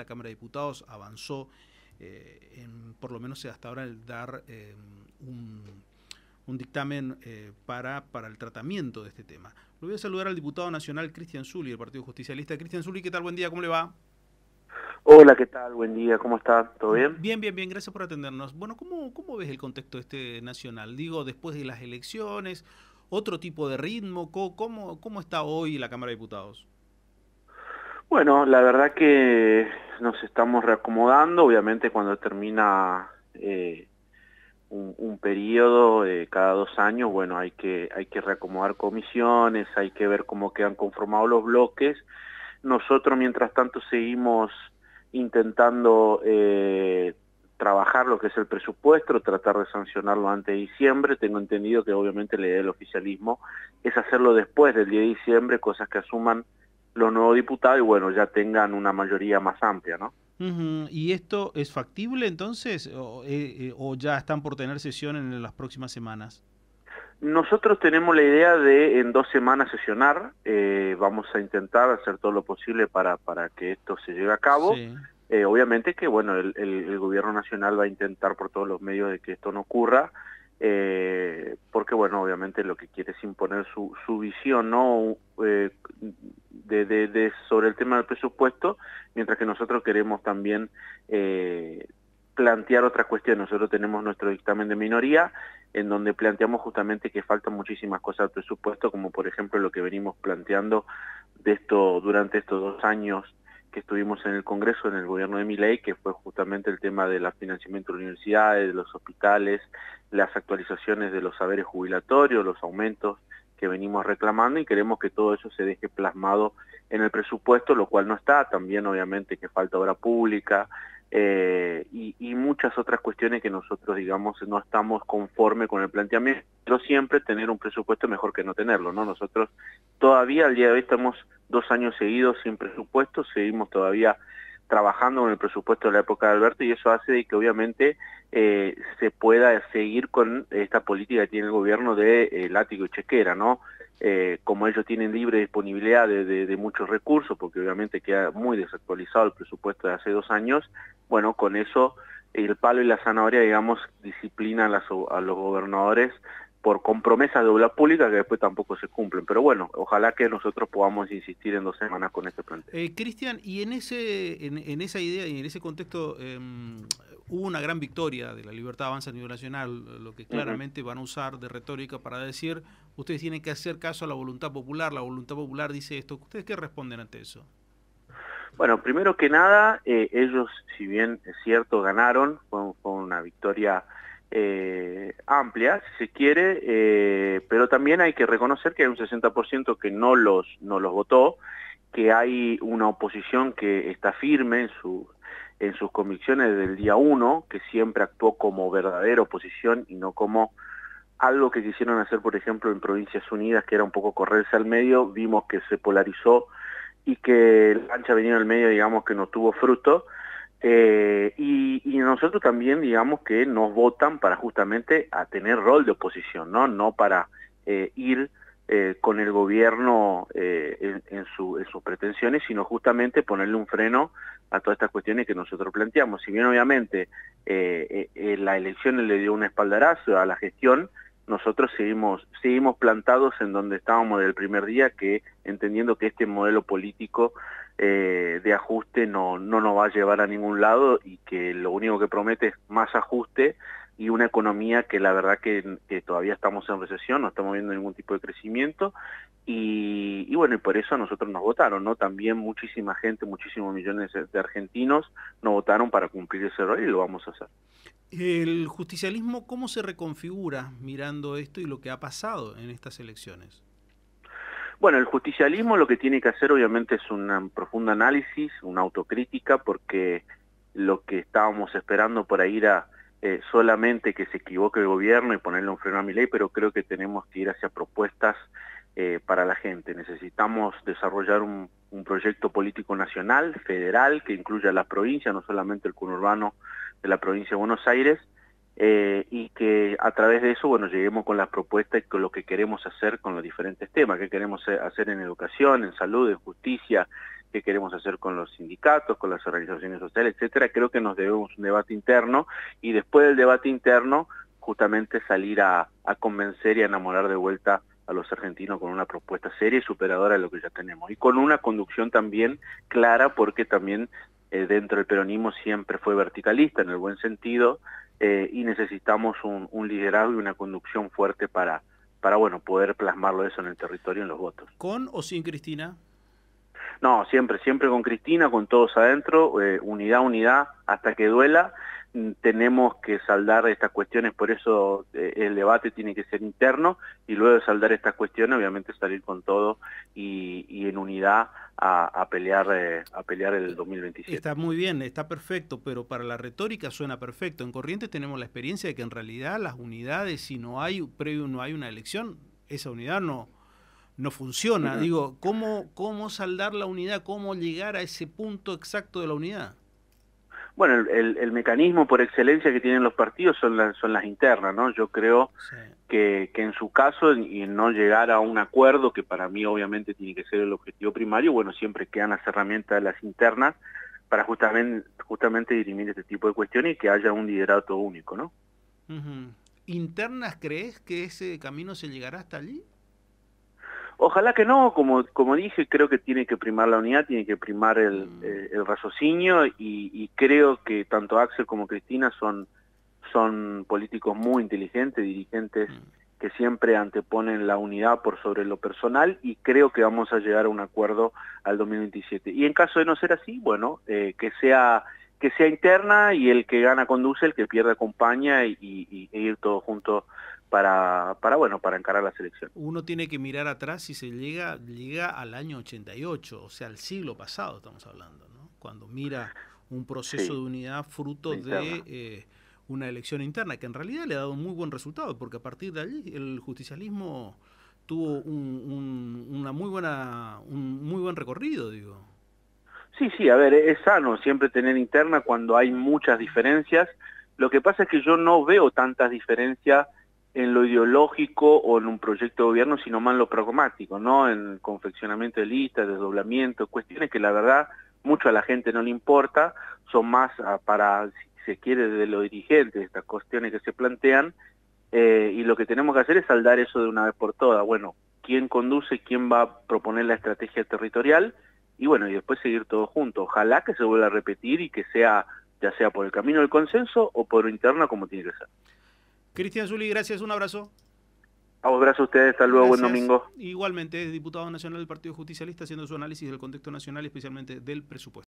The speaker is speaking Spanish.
La Cámara de Diputados avanzó, por lo menos hasta ahora, el dar un dictamen para el tratamiento de este tema. Lo voy a saludar al diputado nacional Cristian Zully, del Partido Justicialista. Cristian Zully, ¿qué tal? Buen día, ¿cómo le va? Hola, ¿qué tal? Buen día, ¿cómo está? ¿Todo bien? Bien, bien, bien, gracias por atendernos. Bueno, ¿cómo ves el contexto nacional? Digo, después de las elecciones, otro tipo de ritmo, ¿cómo está hoy la Cámara de Diputados? Bueno, la verdad que nos estamos reacomodando, obviamente cuando termina un periodo cada 2 años, bueno, hay que reacomodar comisiones, hay que ver cómo quedan conformados los bloques. Nosotros, mientras tanto, seguimos intentando trabajar lo que es el presupuesto, tratar de sancionarlo antes de diciembre. Tengo entendido que obviamente la idea del oficialismo es hacerlo después del 10 de diciembre, cosas que asuman los nuevos diputados y bueno, ya tengan una mayoría más amplia, ¿no? ¿Y esto es factible entonces o ya están por tener sesión en las próximas semanas? Nosotros tenemos la idea de en 2 semanas sesionar, vamos a intentar hacer todo lo posible para que esto se lleve a cabo. Sí. Obviamente que bueno, el gobierno nacional va a intentar por todos los medios de que esto no ocurra, porque bueno, obviamente lo que quiere es imponer su visión, ¿no? Sobre el tema del presupuesto, mientras que nosotros queremos también plantear otras cuestiones. Nosotros tenemos nuestro dictamen de minoría, en donde planteamos justamente que faltan muchísimas cosas al presupuesto, como por ejemplo lo que venimos planteando durante estos 2 años que estuvimos en el Congreso, en el gobierno de Milei, que fue justamente el tema del financiamiento de las universidades, de los hospitales, las actualizaciones de los saberes jubilatorios, los aumentos que venimos reclamando, y queremos que todo eso se deje plasmado en el presupuesto, lo cual no está. También obviamente que falta obra pública, y muchas otras cuestiones que nosotros, digamos, no estamos conforme con el planteamiento, pero siempre tener un presupuesto es mejor que no tenerlo, ¿no? Nosotros todavía al día de hoy estamos 2 años seguidos sin presupuesto, seguimos todavía trabajando con el presupuesto de la época de Alberto, y eso hace de que obviamente se pueda seguir con esta política que tiene el gobierno de látigo y chequera, ¿no? Como ellos tienen libre disponibilidad de muchos recursos, porque obviamente queda muy desactualizado el presupuesto de hace 2 años, bueno, con eso el palo y la zanahoria, digamos, disciplinan a los gobernadores por con promesas de obra pública que después tampoco se cumplen. Pero bueno, ojalá que nosotros podamos insistir en 2 semanas con este planteo. Cristian, y en esa idea y en ese contexto hubo una gran victoria de la Libertad Avanza a nivel nacional, lo que Ujú. claramente van a usar de retórica para decir, ustedes tienen que hacer caso a la voluntad popular dice esto. ¿Ustedes qué responden ante eso? Bueno, primero que nada, ellos, si bien es cierto, ganaron, fue una victoria amplia, si se quiere, pero también hay que reconocer que hay un 60% que no los votó, que hay una oposición que está firme en sus convicciones desde el día uno, que siempre actuó como verdadera oposición y no como algo que quisieron hacer, por ejemplo, en Provincias Unidas, que era un poco correrse al medio. Vimos que se polarizó y que la ancha venía al medio, digamos, que no tuvo fruto. Y nosotros también, digamos, que nos votan para justamente a tener rol de oposición, no para ir con el gobierno en sus pretensiones, sino justamente ponerle un freno a todas estas cuestiones que nosotros planteamos. Si bien obviamente la elección le dio un espaldarazo a la gestión, nosotros seguimos plantados en donde estábamos desde el primer día, que entendiendo que este modelo político de ajuste no nos va a llevar a ningún lado, y que lo único que promete es más ajuste y una economía que la verdad que todavía estamos en recesión, no estamos viendo ningún tipo de crecimiento, y bueno, y por eso a nosotros nos votaron, ¿no? También muchísima gente, muchísimos millones de argentinos nos votaron para cumplir ese rol, y lo vamos a hacer. ¿El justicialismo cómo se reconfigura mirando esto y lo que ha pasado en estas elecciones? Bueno, el justicialismo lo que tiene que hacer obviamente es un profundo análisis, una autocrítica, porque lo que estábamos esperando por ahí era solamente que se equivoque el gobierno y ponerle un freno a Milei, pero creo que tenemos que ir hacia propuestas para la gente. Necesitamos desarrollar un proyecto político nacional, federal, que incluya las provincias, no solamente el conurbano de la provincia de Buenos Aires, y que a través de eso, bueno, lleguemos con las propuestas y con lo que queremos hacer con los diferentes temas, que queremos hacer en educación, en salud, en justicia, qué queremos hacer con los sindicatos, con las organizaciones sociales, etcétera. Creo que nos debemos un debate interno y después del debate interno justamente salir a convencer y a enamorar de vuelta a los argentinos con una propuesta seria y superadora de lo que ya tenemos. Y con una conducción también clara, porque también dentro del peronismo siempre fue verticalista en el buen sentido, y necesitamos un liderazgo y una conducción fuerte para bueno, poder plasmarlo eso en el territorio, en los votos. ¿Con o sin Cristina? No, siempre con Cristina, con todos adentro, unidad, hasta que duela. Tenemos que saldar estas cuestiones, por eso el debate tiene que ser interno, y luego de saldar estas cuestiones, obviamente salir con todo y en unidad a pelear el 2027. Está muy bien, está perfecto, pero para la retórica suena perfecto. En Corrientes tenemos la experiencia de que en realidad las unidades, si no hay una elección, esa unidad no funciona. Digo, ¿cómo saldar la unidad? ¿Cómo llegar a ese punto exacto de la unidad? Bueno, el mecanismo por excelencia que tienen los partidos son las internas, ¿no? Yo creo que en su caso, y no llegar a un acuerdo, que para mí obviamente tiene que ser el objetivo primario, bueno, siempre quedan las herramientas de las internas para justamente dirimir este tipo de cuestiones y que haya un liderato único, ¿no? ¿Internas crees que ese camino se llegará hasta allí? Ojalá que no, como dije, creo que tiene que primar la unidad, tiene que primar el raciocinio, y creo que tanto Axel como Cristina son políticos muy inteligentes, dirigentes que siempre anteponen la unidad por sobre lo personal, y creo que vamos a llegar a un acuerdo al 2027. Y en caso de no ser así, bueno, que sea interna, y el que gana conduce, el que pierde acompaña, e ir todos juntos para encarar las elecciones. Uno tiene que mirar atrás y se llega al año 88, o sea, al siglo pasado estamos hablando, ¿no? Cuando mira un proceso de unidad fruto de una elección interna, que en realidad le ha dado un muy buen resultado, porque a partir de allí el justicialismo tuvo un muy buen recorrido, digo. Sí, a ver, es sano siempre tener interna cuando hay muchas diferencias. Lo que pasa es que yo no veo tantas diferencias en lo ideológico o en un proyecto de gobierno, sino más en lo pragmático, ¿no? En el confeccionamiento de listas, desdoblamiento, cuestiones que la verdad mucho a la gente no le importa, son más para, si se quiere, de los dirigentes, estas cuestiones que se plantean, y lo que tenemos que hacer es saldar eso de una vez por todas. Bueno, ¿quién conduce, quién va a proponer la estrategia territorial? Y bueno, y después seguir todos juntos. Ojalá que se vuelva a repetir y que sea, ya sea por el camino del consenso o por lo interno, como tiene que ser. Cristian Zully, gracias, un abrazo. A vos, gracias a ustedes, hasta luego, buen domingo. Igualmente, es diputado nacional del Partido Justicialista, haciendo su análisis del contexto nacional y especialmente del presupuesto.